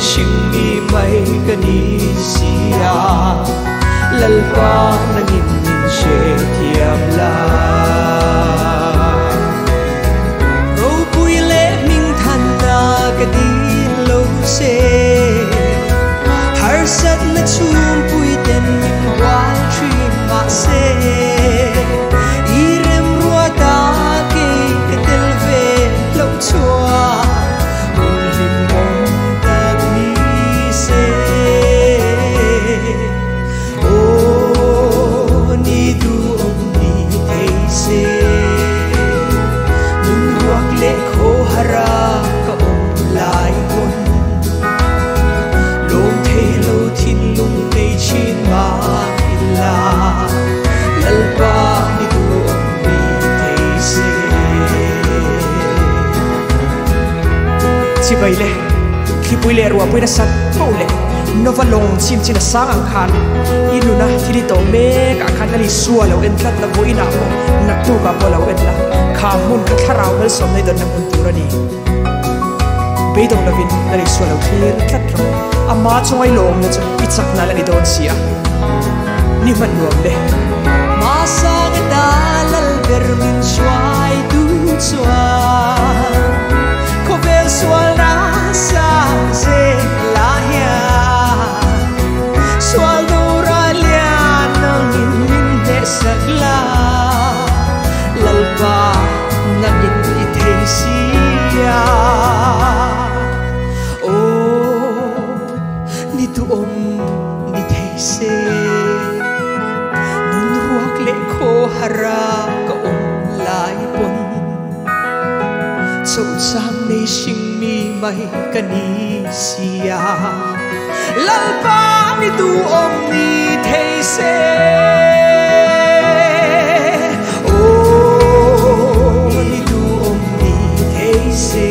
sinh mi mai kanisia lalpa nangin she thiam la ro pui le ming than na ka di lo se har sat na chum pui ten min wal tri ma se irem rua ta ke tel ve lo chua lim mong ta ni se o ni du om ni thei se nun ruak le kho hara ka om lai kon lom thei lo thin lung nei chin ma illa lalpa ni du om ni thei se chi bai le khi pui le ruwa pui na sat mo le novalong chim china sang ang khan iluna thili to me ka khan ali suwa lo en tlat na boina mo na tu ka bo lo en la kha mun ka tharau hel som nei don na mun tu ra ni be dong la vin ali suwa lo thlir tlat ro ama chongai lom na chu ichak na la ni don sia ni man nuam le ma sa ga dalal ber min swai du chwa ko vel swal na sa se la ya swal do ra lia nang in min de sakla lalpa nang in i thei sia o ni tu om ni thei se nun ruak le kho hara ka om lai pon sâu sang nei sinh mi mai kanisia lalpa ni tu om ni thei se o ni tu om ni thei se